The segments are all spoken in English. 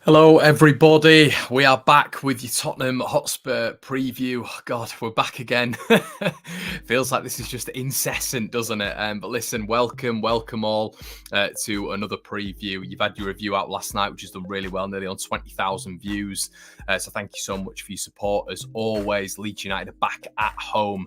Hello, everybody. We are back with your Tottenham Hotspur preview. God, we're back again. Feels like this is just incessant, doesn't it? But listen, welcome all to another preview. You've had your review out last night, which has done really well, nearly on 20,000 views. So thank you so much for your support. As always, Leeds United are back at home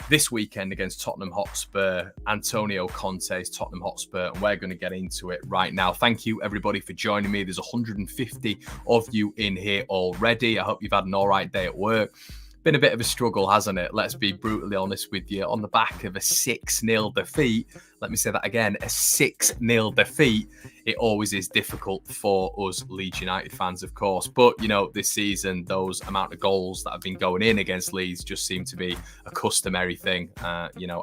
this weekend against Tottenham Hotspur. Antonio Conte's Tottenham Hotspur, and we're going to get into it right now. Thank you, everybody, for joining me. There's 150 of you in here already. I hope you've had an all right day at work. Been a bit of a struggle, hasn't it? Let's be brutally honest with you. On the back of a 6-0 defeat, let me say that again, a 6-0 defeat, it always is difficult for us Leeds United fans, of course. But, you know, this season, those amount of goals that have been going in against Leeds just seem to be a customary thing,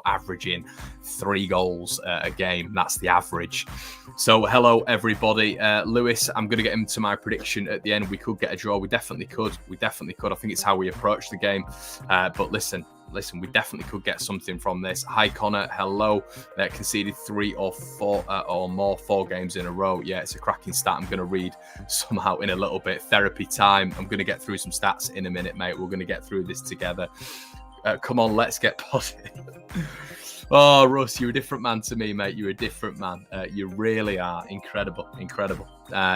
averaging 3 goals a game. That's the average. So, hello, everybody. Lewis, I'm going to get into my prediction at the end. We could get a draw. We definitely could. I think it's how we approach the game. But listen, we definitely could get something from this. Hi, Connor. Hello. Conceded 3 or 4 or more 4 games in a row. Yeah, it's a cracking stat. I'm going to read some out in a little bit. Therapy time. I'm going to get through some stats in a minute, mate. We're going to get through this together. Come on, let's get positive. Oh, Russ, you're a different man to me, mate. You're a different man. You really are. Incredible.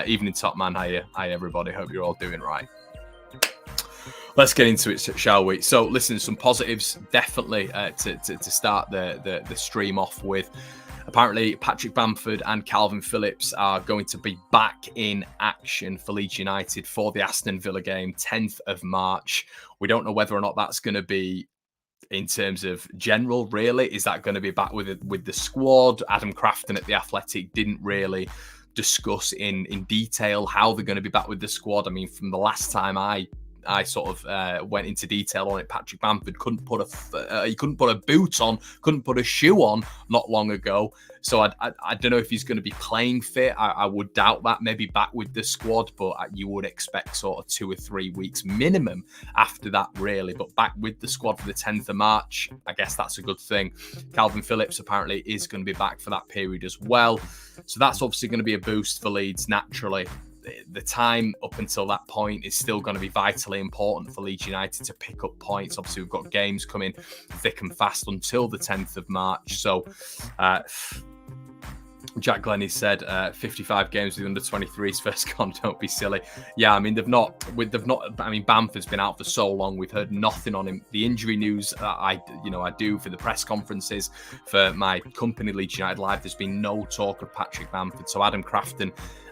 Evening top man. Hi, everybody. Hope you're all doing right. Let's get into it, shall we? So, listen, some positives, definitely, to start the stream off with. Apparently, Patrick Bamford and Calvin Phillips are going to be back in action for Leeds United for the Aston Villa game, 10th of March. We don't know whether or not that's going to be in terms of general, really. Is that going to be back with the squad? Adam Crafton at The Athletic didn't really discuss in detail how they're going to be back with the squad. I mean, from the last time I sort of went into detail on it, Patrick Bamford couldn't put a boot on, couldn't put a shoe on not long ago. So I don't know if he's going to be playing fit. I would doubt that. Maybe back with the squad, but you would expect sort of 2 or 3 weeks minimum after that, really. But back with the squad for the 10th of March, I guess that's a good thing. Calvin Phillips apparently is going to be back for that period as well. So that's obviously going to be a boost for Leeds naturally. The time up until that point is still going to be vitally important for Leeds United to pick up points. Obviously, we've got games coming thick and fast until the 10th of March. So, Jack Glennie said 55 games with under 23's first gone. Don't be silly. Yeah, I mean Bamford's been out for so long. We've heard nothing on him. The injury news I do for the press conferences for my company Leeds United Live. There's been no talk of Patrick Bamford. So Adam Crafton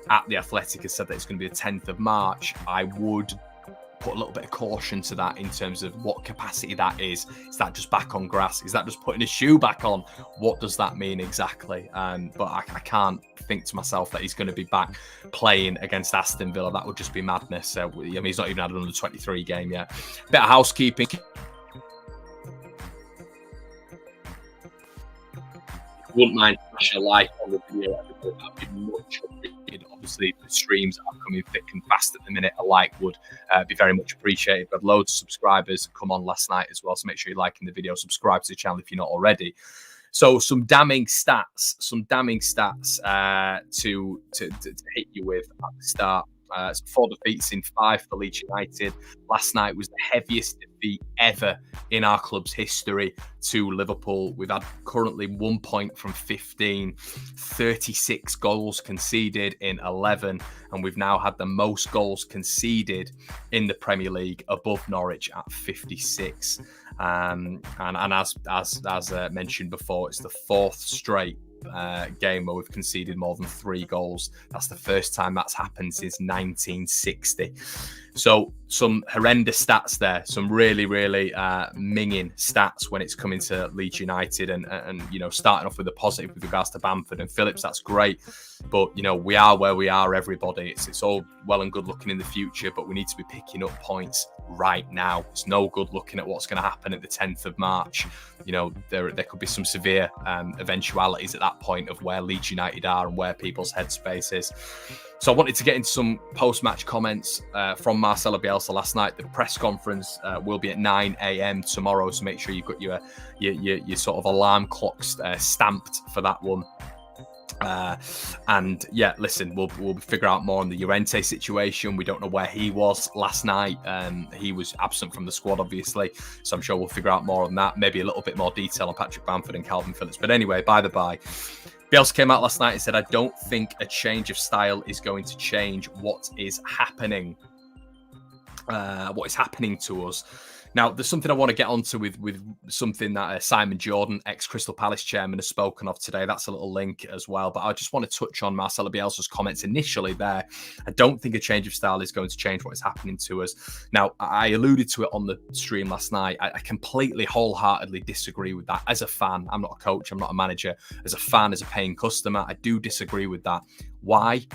at The Athletic has said that it's going to be the 10th of March. I would put a little bit of caution to that in terms of what capacity that is. Is that just back on grass? Is that just putting a shoe back on? What does that mean exactly? But I can't think to myself that he's going to be back playing against Aston Villa. That would just be madness. He's not even had an under 23 game yet. Bit of housekeeping. Wouldn't mind smashing a like on the video. That'd be much appreciated. Obviously, the streams are coming thick and fast at the minute. A like would be very much appreciated. But loads of subscribers come on last night as well, so make sure you're liking the video. Subscribe to the channel if you're not already. So some damning stats to hit you with at the start. 4 defeats in 5 for Leeds United. Last night was the heaviest defeat ever in our club's history to Liverpool. We've had currently 1 point from 15, 36 goals conceded in 11, and we've now had the most goals conceded in the Premier League above Norwich at 56. And as mentioned before, it's the 4th straight game where we've conceded more than 3 goals. That's the first time that's happened since 1960. So some horrendous stats there, some really minging stats when it's coming to Leeds United, and starting off with a positive with regards to Bamford and Phillips. That's great, but we are where we are, everybody. It's all well and good looking in the future, but we need to be picking up points right now. It's no good looking at what's going to happen at the 10th of March. There could be some severe eventualities at that point of where Leeds United are and where people's headspace is. So I wanted to get into some post-match comments from Marcelo Bielsa last night. The press conference will be at 9 a.m. tomorrow, so make sure you've got your sort of alarm clocks stamped for that one. And yeah, listen, we'll figure out more on the Llorente situation. We don't know where he was last night. He was absent from the squad, obviously, so I'm sure we'll figure out more on that. Maybe a little bit more detail on Patrick Bamford and Calvin Phillips. But anyway, by the by, Bielsa came out last night and said, "I don't think a change of style is going to change what is happening. What is happening to us." Now, there's something I want to get onto with something that Simon Jordan, ex-Crystal Palace chairman, has spoken of today. That's a little link as well. But I just want to touch on Marcelo Bielsa's comments initially there. I don't think a change of style is going to change what is happening to us. Now, I alluded to it on the stream last night. I completely, wholeheartedly disagree with that. As a fan, I'm not a coach, I'm not a manager. As a fan, as a paying customer, I do disagree with that. Why?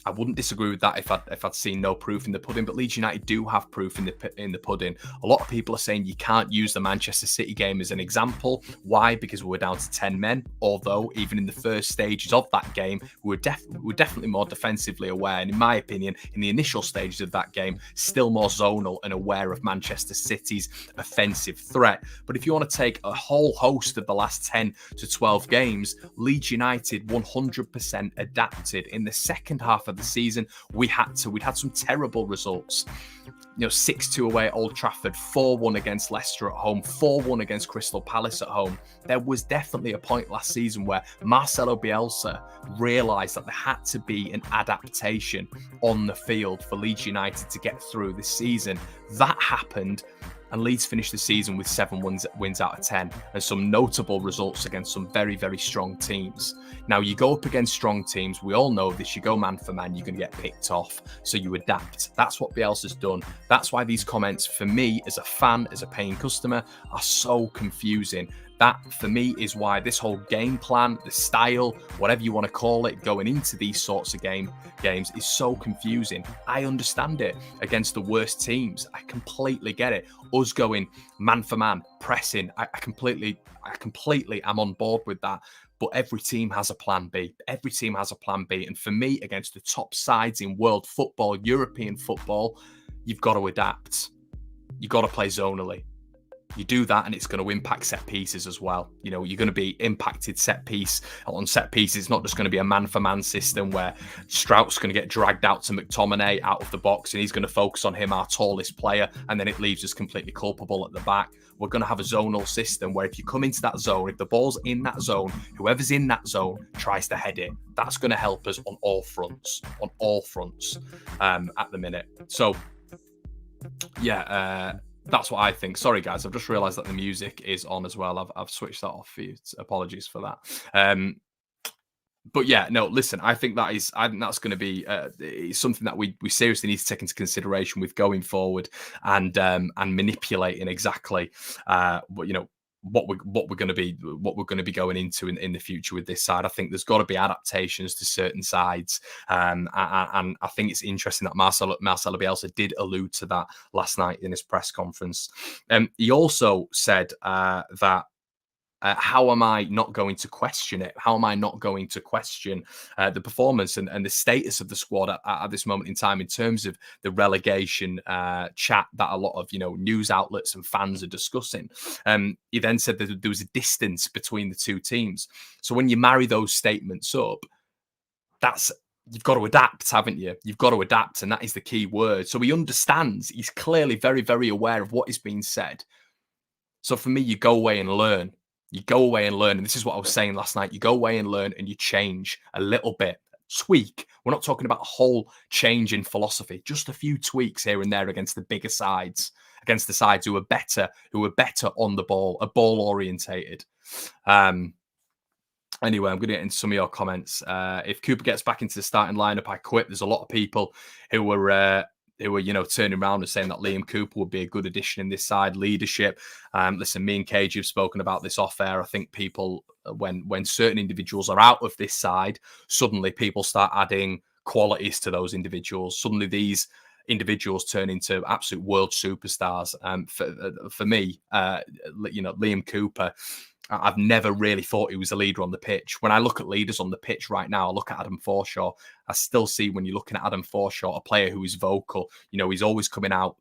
I wouldn't disagree with that if I'd seen no proof in the pudding, but Leeds United do have proof in the pudding. A lot of people are saying you can't use the Manchester City game as an example. Why? Because we were down to 10 men, although even in the first stages of that game, we were definitely more defensively aware. And in my opinion, in the initial stages of that game, still more zonal and aware of Manchester City's offensive threat. But if you want to take a whole host of the last 10 to 12 games, Leeds United 100% adapted. In the second half of the season, we'd had some terrible results. 6-2 away at Old Trafford, 4-1 against Leicester at home, 4-1 against Crystal Palace at home. There was definitely a point last season where Marcelo Bielsa realised that there had to be an adaptation on the field for Leeds United to get through this season. That happened, and Leeds finished the season with 7 wins out of 10 and some notable results against some very, very strong teams. Now, you go up against strong teams. We all know this. You go man for man, you're going to get picked off. So you adapt. That's what Bielsa's done. That's why these comments, for me, as a fan, as a paying customer, are so confusing. That, for me, is why this whole game plan, the style, whatever you want to call it, going into these sorts of games is so confusing. I understand it against the worst teams. I completely get it. Us going man for man, pressing, I completely am on board with that. But every team has a plan B. Every team has a plan B. And for me, against the top sides in world football, European football, you've got to adapt. You've got to play zonally. You do that and it's going to impact set pieces as well. You're going to be impacted on set pieces. It's not just going to be a man-for-man system where Strout's going to get dragged out to McTominay out of the box and he's going to focus on him, our tallest player, and then it leaves us completely culpable at the back. We're going to have a zonal system where if you come into that zone, if the ball's in that zone, whoever's in that zone tries to head it. That's going to help us on all fronts at the minute. So, yeah, that's what I think. Sorry, guys. I've just realised that the music is on as well. I've switched that off for you. Apologies for that. But yeah, no, listen, I think that's going to be something that we seriously need to take into consideration with going forward and manipulating exactly what we're going to be going into in the future with this side. I think there's got to be adaptations to certain sides, and I think it's interesting that Marcelo Bielsa did allude to that last night in his press conference. He also said that. How am I not going to question it? How am I not going to question the performance and the status of the squad at this moment in time in terms of the relegation chat that a lot of news outlets and fans are discussing? He then said that there was a distance between the two teams. So when you marry those statements up, you've got to adapt, haven't you? You've got to adapt, and that is the key word. So he understands. He's clearly very, very aware of what is being said. So for me, you go away and learn. You go away and learn. And this is what I was saying last night. You go away and learn and you change a little bit. Tweak. We're not talking about a whole change in philosophy. Just a few tweaks here and there against the bigger sides, against the sides who are better on the ball, are ball orientated. Anyway, I'm going to get into some of your comments. If Cooper gets back into the starting lineup, I quit. There's a lot of people who were turning around and saying that Liam Cooper would be a good addition in this side. Leadership. Listen, me and KG have spoken about this off air. I think people, when certain individuals are out of this side, suddenly people start adding qualities to those individuals. Suddenly these individuals turn into absolute world superstars. For me, Liam Cooper, I've never really thought he was a leader on the pitch. When I look at leaders on the pitch right now, I look at Adam Forshaw. I still see, when you're looking at Adam Forshaw, a player who is vocal. He's always coming out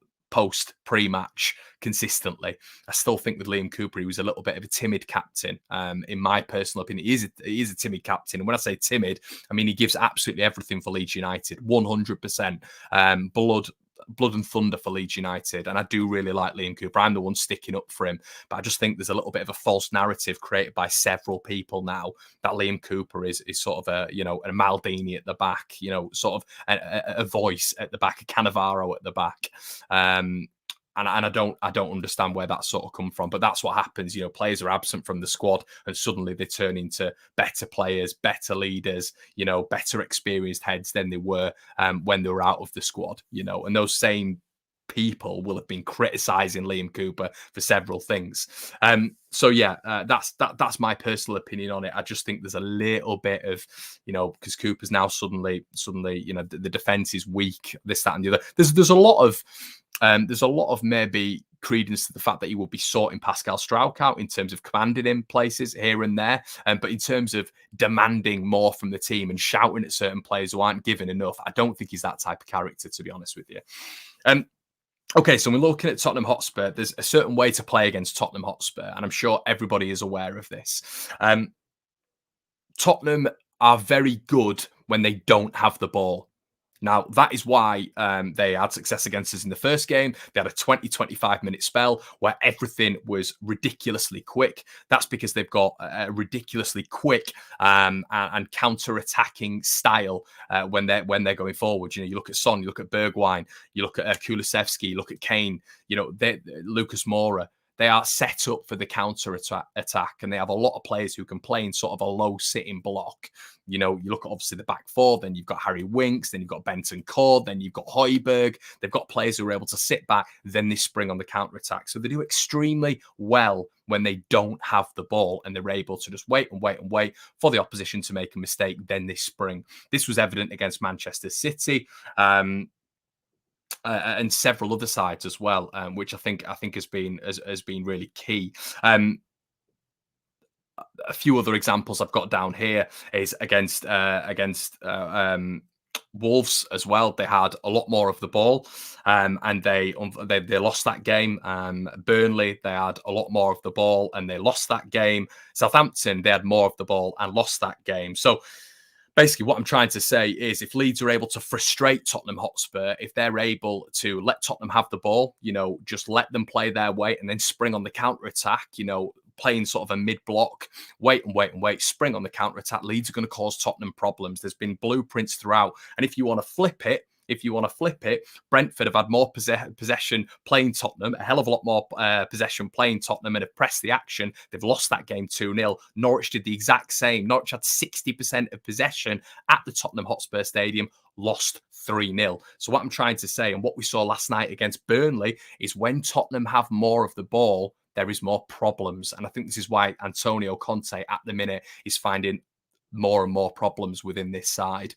pre-match consistently. I still think with Liam Cooper, he was a little bit of a timid captain. In my personal opinion, he is a timid captain. And when I say timid, I mean he gives absolutely everything for Leeds United, 100%. Blood and thunder for Leeds United. And I do really like Liam Cooper. I'm the one sticking up for him. But I just think there's a little bit of a false narrative created by several people now that Liam Cooper is sort of a Maldini at the back, sort of a voice at the back, a Cannavaro at the back. And I don't understand where that sort of come from, but that's what happens. Players are absent from the squad, and suddenly they turn into better players, better leaders, better experienced heads than they were when they were out of the squad. And those same people will have been criticising Liam Cooper for several things. That's my personal opinion on it. I just think there's a little bit of, because Cooper's now suddenly, the defence is weak, this, that, and the other. There's a lot of maybe credence to the fact that he will be sorting Pascal Struijk out in terms of commanding him places here and there. But in terms of demanding more from the team and shouting at certain players who aren't given enough, I don't think he's that type of character, to be honest with you. Okay, so we're looking at Tottenham Hotspur. There's a certain way to play against Tottenham Hotspur, and I'm sure everybody is aware of this. Tottenham are very good when they don't have the ball. Now, that is why they had success against us in the first game. They had a 20-25 minute spell where everything was ridiculously quick. That's because they've got a ridiculously quick and counter-attacking style when they're going forward. You look at Son, you look at Bergwijn, you look at Kulusevski, you look at Kane, Lucas Moura. They are set up for the counter-attack, and they have a lot of players who can play in sort of a low-sitting block. You look at obviously the back four, then you've got Harry Winks, then you've got Benton Cord, then you've got Højbjerg. They've got players who are able to sit back, then they spring on the counter-attack. So they do extremely well when they don't have the ball, and they're able to just wait for the opposition to make a mistake, then they spring. This was evident against Manchester City. And several other sides as well, which I think has been really key. A few other examples I've got down here is against Wolves as well. They had a lot more of the ball, and they lost that game. Burnley, they had a lot more of the ball and they lost that game. Southampton, they had more of the ball and lost that game. So basically, what I'm trying to say is if Leeds are able to frustrate Tottenham Hotspur, if they're able to let Tottenham have the ball, just let them play their way and then spring on the counter-attack, playing sort of a mid-block, wait, spring on the counter-attack, Leeds are going to cause Tottenham problems. There's been blueprints throughout. And if you want to flip it, Brentford have had more possession playing Tottenham, a hell of a lot more possession playing Tottenham, and have pressed the action. They've lost that game 2-0. Norwich did the exact same. Norwich had 60% of possession at the Tottenham Hotspur Stadium, lost 3-0. So what I'm trying to say, and what we saw last night against Burnley, is when Tottenham have more of the ball, there is more problems. And I think this is why Antonio Conte at the minute is finding more and more problems within this side,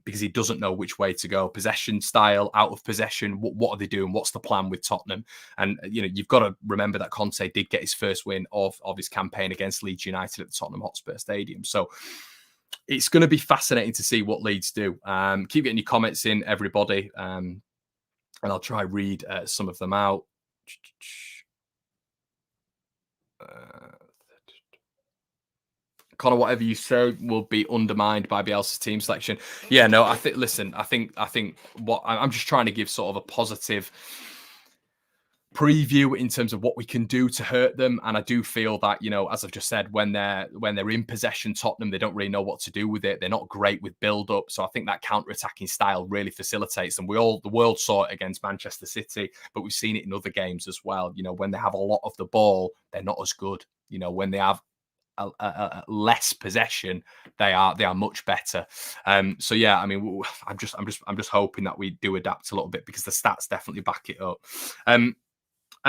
because he doesn't know which way to go. Possession style, out of possession, what are they doing? What's the plan with Tottenham? And you've got to remember that Conte did get his first win of his campaign against Leeds United at the Tottenham Hotspur Stadium. So it's going to be fascinating to see what Leeds do. Keep getting your comments in, everybody, and I'll try read some of them out. Connor, whatever you say will be undermined by Bielsa's team selection. Yeah, no, I think what I'm just trying to give sort of a positive preview in terms of what we can do to hurt them. And I do feel that, as I've just said, when they're in possession, Tottenham, they don't really know what to do with it. They're not great with build-up. So I think that counter-attacking style really facilitates them. The world saw it against Manchester City, but we've seen it in other games as well. When they have a lot of the ball, they're not as good. When they have less possession, they are much better. So yeah, I mean, I'm just hoping that we do adapt a little bit, because the stats definitely back it up. And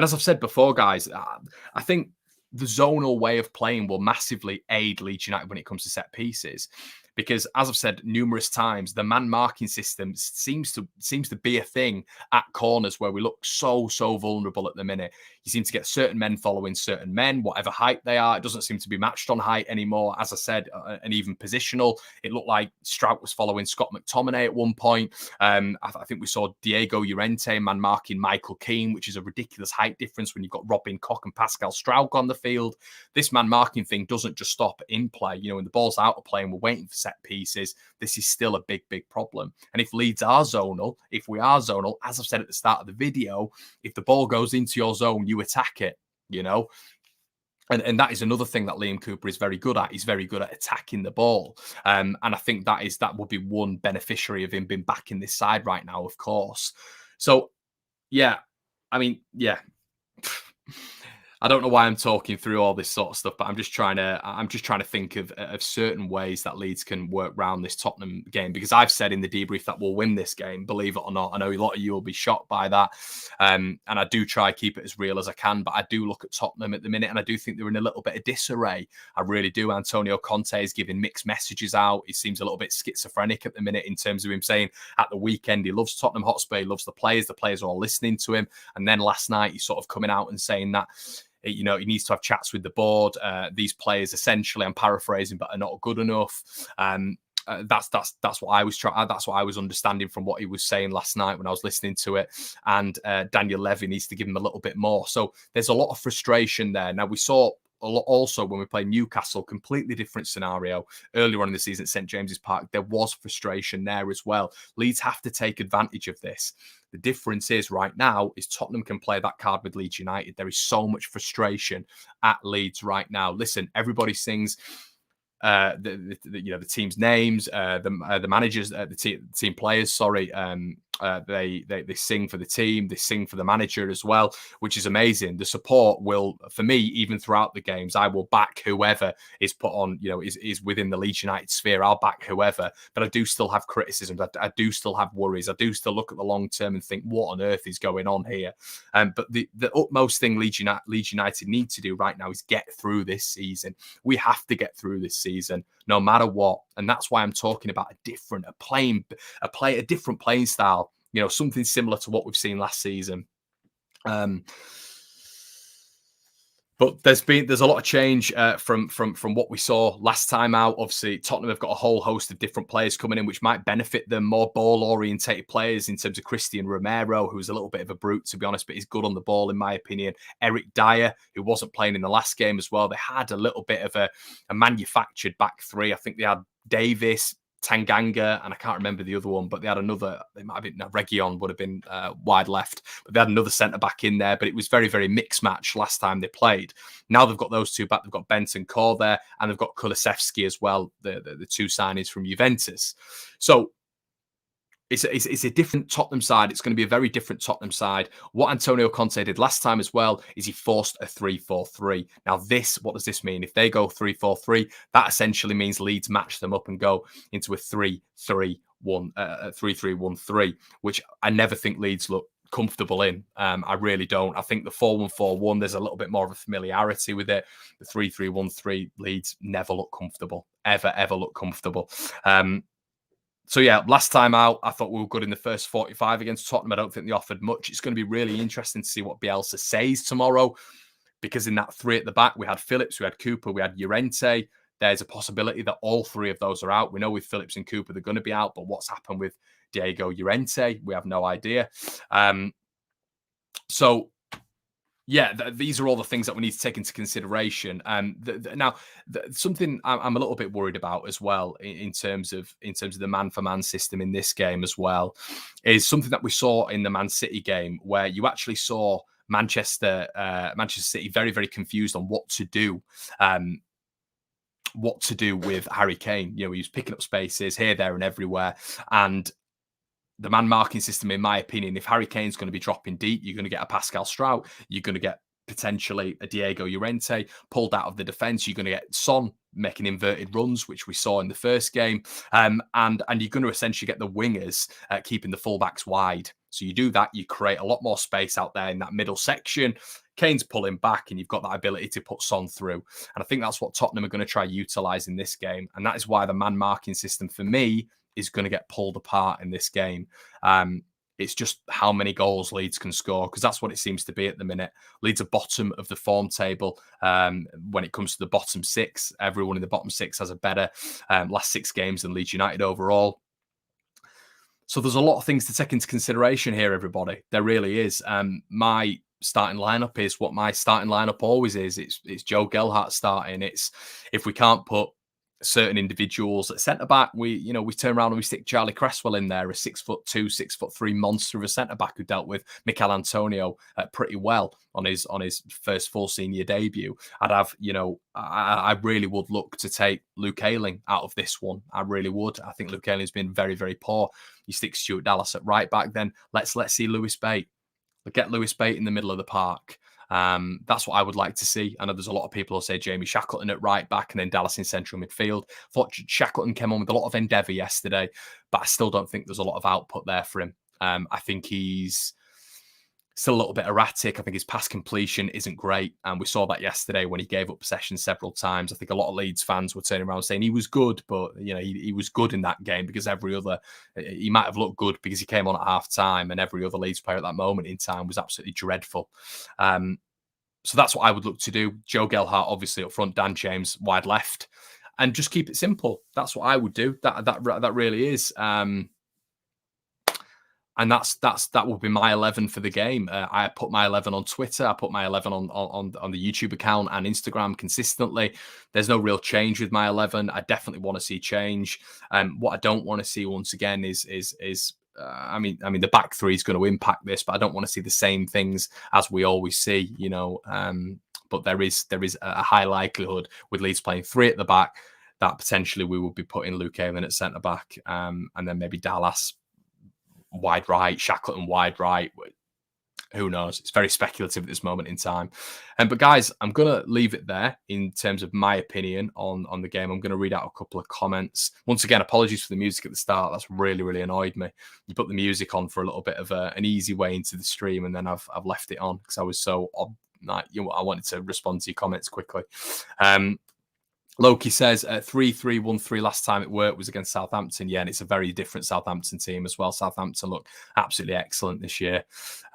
as I've said before, guys, I think the zonal way of playing will massively aid Leeds United when it comes to set pieces, because, as I've said numerous times, the man marking system seems to be a thing at corners where we look so vulnerable at the minute. You seem to get certain men following certain men, whatever height they are. It doesn't seem to be matched on height anymore. As I said, and even positional. It looked like Strout was following Scott McTominay at one point. I think we saw Diego Llorente man marking Michael Keane, which is a ridiculous height difference when you've got Robin Koch and Pascal Struijk on the field. This man marking thing doesn't just stop in play. When the ball's out of play and we're waiting for set pieces, this is still a big problem. And if Leeds are zonal, as I've said at the start of the video, if the ball goes into your zone, you attack it, And that is another thing that Liam Cooper is very good at. He's very good at attacking the ball. And I think that would be one beneficiary of him being back in this side right now, of course. So, yeah, I mean, yeah. I don't know why I'm talking through all this sort of stuff, but I'm just trying to think of certain ways that Leeds can work around this Tottenham game, because I've said in the debrief that we'll win this game, believe it or not. I know a lot of you will be shocked by that. And I do try to keep it as real as I can, but I do look at Tottenham at the minute and I do think they're in a little bit of disarray. I really do. Antonio Conte is giving mixed messages out. He seems a little bit schizophrenic at the minute in terms of him saying at the weekend he loves Tottenham Hotspur, he loves the players are all listening to him. And then last night he's sort of coming out and saying that he needs to have chats with the board. These players, essentially, I'm paraphrasing, but are not good enough. That's what I was that's what I was understanding from what he was saying last night when I was listening to it. And Daniel Levy needs to give him a little bit more. So there's a lot of frustration there. Now, we saw a lot also when we played Newcastle, completely different scenario earlier on in the season at St James's Park. There was frustration there as well. Leeds have to take advantage of this. The difference is right now is Tottenham can play that card with Leeds United. There is so much frustration at Leeds right now. Listen, everybody sings the team's names, the managers, the team players. Sorry, they sing for the team, they sing for the manager as well, which is amazing. The support will, for me, even throughout the games, I will back whoever is put on, is within the Leeds United sphere. I'll back whoever, but I do still have criticisms. I do still have worries. I do still look at the long term and think, what on earth is going on here? But the utmost thing Leeds United need to do right now is get through this season. We have to get through this season, no matter what. And that's why I'm talking about a different playing style, something similar to what we've seen last season. But there's a lot of change from what we saw last time out. Obviously, Tottenham have got a whole host of different players coming in, which might benefit them. More ball-orientated players in terms of Christian Romero, who's a little bit of a brute, to be honest, but he's good on the ball, in my opinion. Eric Dyer, who wasn't playing in the last game as well. They had a little bit of a manufactured back three. I think they had Davis, Tanganga, and I can't remember the other one, but they had another. It might have been Reguilon would have been wide left, but they had another centre back in there. But it was very, very mixed match last time they played. Now they've got those two back. They've got Benton Core there, and they've got Kulusevski as well. The two signings from Juventus. So it's a different Tottenham side. It's going to be a very different Tottenham side. What Antonio Conte did last time as well is he forced a 3-4-3. Now, what does this mean? If they go 3-4-3, that essentially means Leeds match them up and go into a 3-3-1-3, which I never think Leeds look comfortable in. I really don't. I think the 4-1-4-1, there's a little bit more of a familiarity with it. The 3-3-1-3, Leeds never look comfortable. Ever look comfortable. So, yeah, last time out, I thought we were good in the first 45 against Tottenham. I don't think they offered much. It's going to be really interesting to see what Bielsa says tomorrow, because in that three at the back, we had Phillips, we had Cooper, we had Llorente. There's a possibility that all three of those are out. We know with Phillips and Cooper, they're going to be out, but what's happened with Diego Llorente? We have no idea. Yeah, these are all the things that we need to take into consideration. Now, something I'm a little bit worried about as well in terms of the man-for-man system in this game as well is something that we saw in the Man City game, where you actually saw Manchester City very, very confused on what to do. What to do with Harry Kane. He was picking up spaces here, there, and everywhere, and the man marking system, in my opinion, if Harry Kane's going to be dropping deep, you're going to get a Pascal Struijk, you're going to get potentially a Diego Llorente pulled out of the defence, you're going to get Son making inverted runs, which we saw in the first game, and you're going to essentially get the wingers keeping the fullbacks wide. So you do that, you create a lot more space out there in that middle section. Kane's pulling back, and you've got that ability to put Son through. And I think that's what Tottenham are going to try utilise in this game. And that is why the man marking system for me is going to get pulled apart in this game. It's just how many goals Leeds can score, because that's what it seems to be at the minute. Leeds are bottom of the form table when it comes to the bottom six. Everyone in the bottom six has a better last 6 games than Leeds United overall. So there's a lot of things to take into consideration here, everybody. There really is. My starting lineup is what my starting lineup always is. It's Joe Gelhardt starting. It's if we can't put certain individuals at centre back, we turn around and we stick Charlie Cresswell in there, a 6'2", 6'3" monster of a centre back who dealt with Mikel Antonio pretty well on his first full senior debut. I'd have, I really would look to take Luke Ayling out of this one. I really would. I think Luke Ayling's been very, very poor. You stick Stuart Dallas at right back, then let's see Lewis Bate. Get Lewis Bate in the middle of the park. That's what I would like to see. I know there's a lot of people who say Jamie Shackleton at right back and then Dallas in central midfield. Thought Shackleton came on with a lot of endeavour yesterday, but I still don't think there's a lot of output there for him. I think he's still a little bit erratic. I think his pass completion isn't great. And we saw that yesterday when he gave up possession several times. I think a lot of Leeds fans were turning around saying he was good, but he was good in that game because he might have looked good because he came on at half time, and every other Leeds player at that moment in time was absolutely dreadful. So that's what I would look to do. Joe Gelhardt, obviously up front, Dan James wide left, and just keep it simple. That's what I would do. That really is. And that will be my 11 for the game. I put my 11 on Twitter. I put my 11 on the YouTube account and Instagram consistently. There's no real change with my 11. I definitely want to see change. What I don't want to see once again is I mean the back three is going to impact this, but I don't want to see the same things as we always see. But there is a high likelihood with Leeds playing 3 at the back that potentially we will be putting Luke Ayling at centre back, and then maybe Dallas wide right, Shackleton wide right. Who knows? It's very speculative at this moment in time. But guys, I'm going to leave it there in terms of my opinion on the game. I'm going to read out a couple of comments. Once again, apologies for the music at the start. That's really, really annoyed me. You put the music on for a little bit of an easy way into the stream, and then I've left it on because I was so I wanted to respond to your comments quickly. Loki says 3-3-1-3 last time it worked was against Southampton. Yeah, and it's a very different Southampton team as well. Southampton look absolutely excellent this year.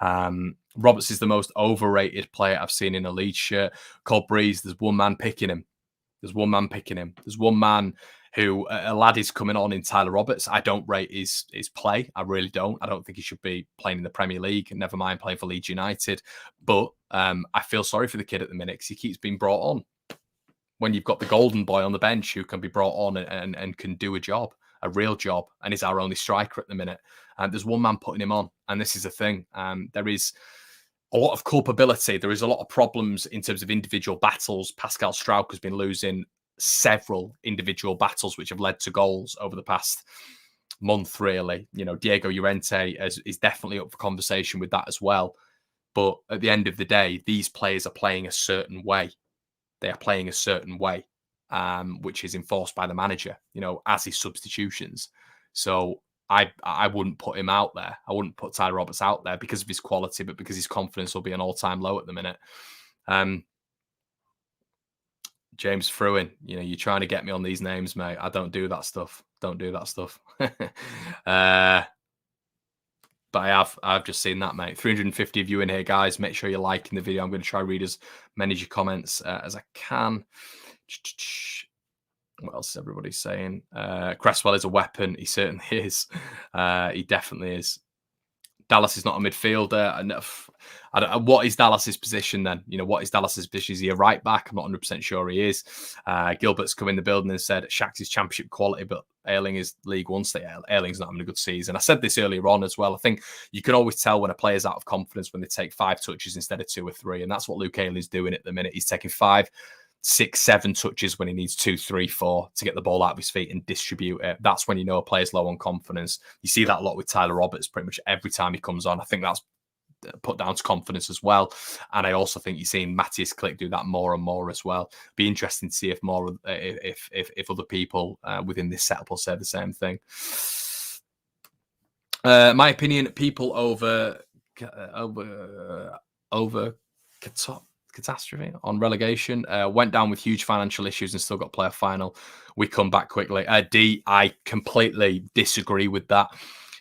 Roberts is the most overrated player I've seen in a Leeds shirt. Cole Breeze, there's one man picking him. There's one man who, a lad is coming on in Tyler Roberts. I don't rate his play. I really don't. I don't think he should be playing in the Premier League, never mind playing for Leeds United. But I feel sorry for the kid at the minute because he keeps being brought on. When you've got the golden boy on the bench who can be brought on and can do a real job, and is our only striker at the minute. And there's one man putting him on, and this is the thing. There is a lot of culpability. There is a lot of problems in terms of individual battles. Pascal Struijk has been losing several individual battles, which have led to goals over the past month, really. Diego Llorente is definitely up for conversation with that as well. But at the end of the day, these players are playing a certain way. They are playing a certain way, which is enforced by the manager, as his substitutions. So I wouldn't put him out there. I wouldn't put Tyler Roberts out there because of his quality, but because his confidence will be an all-time low at the minute. James Fruin, you're trying to get me on these names, mate. I don't do that stuff. But I've just seen that, mate. 350 of you in here, guys. Make sure you're liking the video. I'm going to try to read as many of your comments as I can. What else is everybody saying? Cresswell is a weapon. He certainly is. He definitely is. Dallas is not a midfielder. What is Dallas's position then? What is Dallas's position? Is he a right back? I'm not 100% sure he is. Gilbert's come in the building and said Shaq's is championship quality, but Ayling is League One state. Ayling's not having a good season. I said this earlier on as well. I think you can always tell when a player's out of confidence when they take 5 touches instead of 2 or 3, and that's what Luke Ayling's doing at the minute. He's taking 5, 6, 7 touches when he needs 2, 3, 4 to get the ball out of his feet and distribute it. That's when a player's low on confidence. You see that a lot with Tyler Roberts pretty much every time he comes on. I think that's put down to confidence as well. And I also think you're seeing Matthias Klick do that more and more as well. Be interesting to see if other people within this setup will say the same thing. My opinion: people over catastrophe on relegation. Went down with huge financial issues and still got to play a final. We come back quickly. D, I completely disagree with that.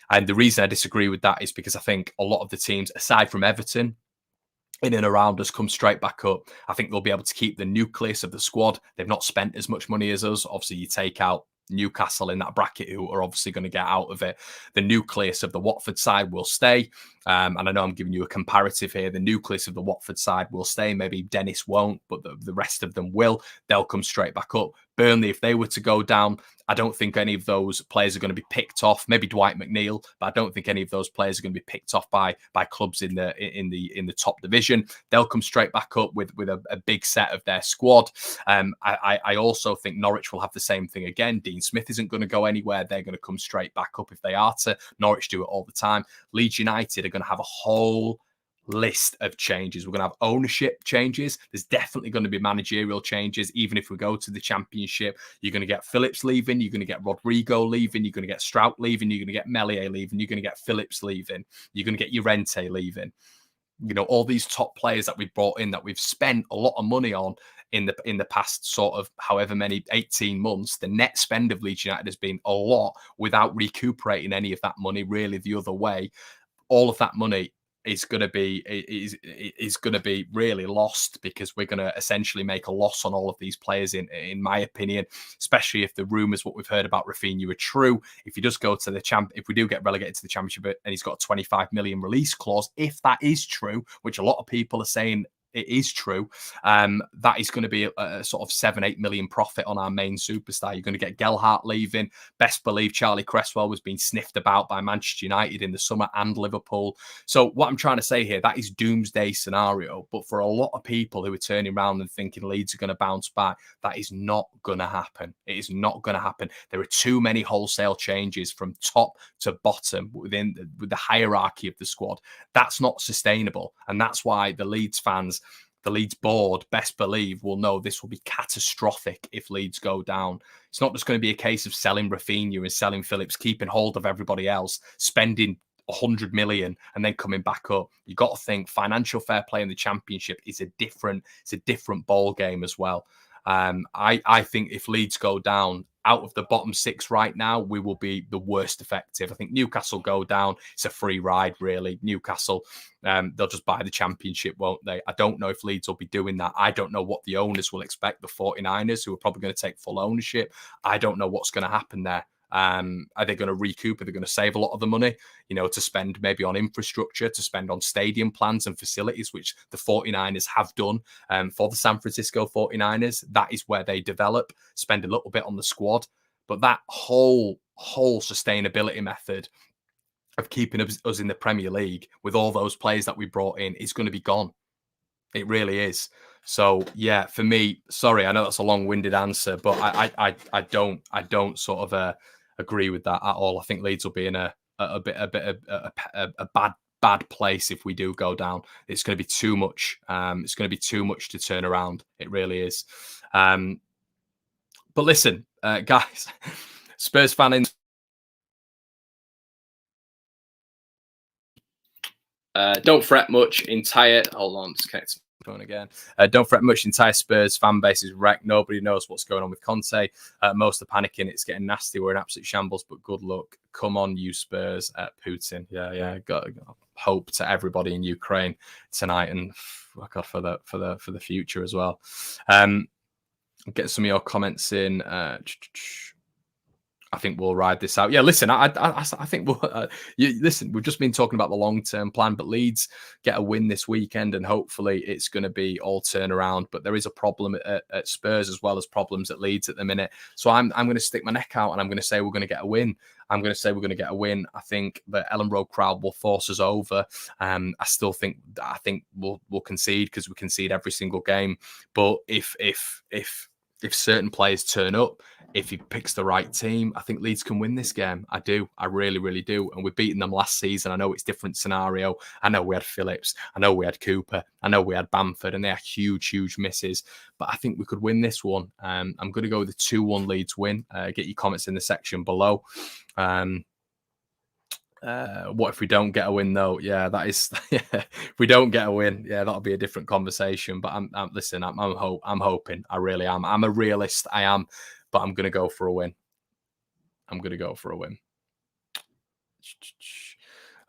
And the reason I disagree with that is because I think a lot of the teams, aside from Everton, in and around us, come straight back up. I think they'll be able to keep the nucleus of the squad. They've not spent as much money as us. Obviously, you take out Newcastle in that bracket, who are obviously going to get out of it. The nucleus of the Watford side will stay. And I know I'm giving you a comparative here. The nucleus of the Watford side will stay. Maybe Dennis won't, but the rest of them will. They'll come straight back up. Burnley, if they were to go down, I don't think any of those players are going to be picked off. Maybe Dwight McNeil, but I don't think any of those players are going to be picked off by clubs in the top division. They'll come straight back up with a big set of their squad. I also think Norwich will have the same thing again. Dean Smith isn't going to go anywhere. They're going to come straight back up if they are to. Norwich do it all the time. Leeds United are going to have a whole list of changes. We're going to have ownership changes. There's definitely going to be managerial changes. Even if we go to the Championship, you're going to get Phillips leaving, you're going to get Rodrigo leaving, you're going to get Strout leaving, you're going to get Meslier leaving, you're going to get Phillips leaving, you're going to get Llorente leaving. You know, all these top players that we've brought in, that we've spent a lot of money on in the past sort of however many 18 months. The net spend of Leeds United has been a lot without recuperating any of that money really the other way. All of that money is going to be really lost, because we're going to essentially make a loss on all of these players, in my opinion, especially if the rumours, what we've heard about Rafinha, are true. If he does go to the if we do get relegated to the Championship and he's got a 25 million release clause, if that is true, which a lot of people are saying it is true, that is going to be a sort of 7-8 million profit on our main superstar. You're going to get Gelhardt leaving. Best believe Charlie Cresswell was being sniffed about by Manchester United in the summer and Liverpool. So what I'm trying to say here, that is doomsday scenario. But for a lot of people who are turning around and thinking Leeds are going to bounce back, that is not going to happen. It is not going to happen. There are too many wholesale changes from top to bottom with the hierarchy of the squad. That's not sustainable. And that's why the Leeds fans, the Leeds board, best believe, will know this will be catastrophic if Leeds go down. It's not just going to be a case of selling Rafinha and selling Phillips, keeping hold of everybody else, spending 100 million and then coming back up. You got to think financial fair play in the Championship is a different ball game as well. I think if Leeds go down, out of the bottom six right now, we will be the worst effective. I think Newcastle go down. It's a free ride, really. Newcastle, they'll just buy the Championship, won't they? I don't know if Leeds will be doing that. I don't know what the owners will expect, the 49ers, who are probably going to take full ownership. I don't know what's going to happen there. Are they going to recoup? Are they going to save a lot of the money, to spend maybe on infrastructure, to spend on stadium plans and facilities, which the 49ers have done for the San Francisco 49ers? That is where they develop, spend a little bit on the squad. But that whole sustainability method of keeping us in the Premier League with all those players that we brought in is going to be gone. It really is. So yeah, for me, sorry, I know that's a long-winded answer, but I don't sort of agree with that at all. I think Leeds will be in a bad place if we do go down. It's going to be too much. It's going to be too much to turn around. It really is. But listen, guys, Spurs fan don't fret much. Hold on, just connect phone again. Don't fret much. Entire Spurs fan base is wrecked. Nobody knows what's going on with Conte. Most are panicking. It's getting nasty. We're in absolute shambles. But good luck. Come on, you Spurs. Putin. Yeah. Got hope to everybody in Ukraine tonight, and God for the future as well. Get some of your comments in. I think we'll ride this out. Yeah, listen, I think we'll listen. We've just been talking about the long-term plan, but Leeds get a win this weekend, and hopefully it's going to be all turn around. But there is a problem at Spurs as well as problems at Leeds at the minute. So I'm going to stick my neck out, and I'm going to say we're going to get a win. I'm going to say we're going to get a win. I think the Ellen Road crowd will force us over. I think we'll concede, because we concede every single game. But if certain players turn up, if he picks the right team, I think Leeds can win this game. I do. I really, really do. And we've beaten them last season. I know it's a different scenario. I know we had Phillips. I know we had Cooper. I know we had Bamford, and they are huge, huge misses. But I think we could win this one. I'm going to go with a 2-1 Leeds win. Get your comments in the section below. What if we don't get a win though? Yeah, that is. Yeah, if we don't get a win, yeah, that'll be a different conversation. But listen. I'm hoping. I really am. I'm a realist. I am, but I'm gonna go for a win. I'm gonna go for a win.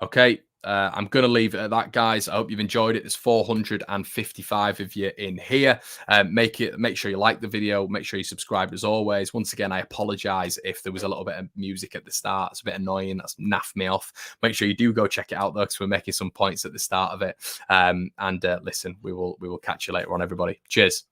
Okay, I'm going to leave it at that, guys. I hope you've enjoyed it. There's 455 of you in here. Make sure you like the video. Make sure you subscribe as always. Once again, I apologize if there was a little bit of music at the start. It's a bit annoying. That's naffed me off. Make sure you do go check it out though, because we're making some points at the start of it. Listen, we will catch you later on, everybody. Cheers.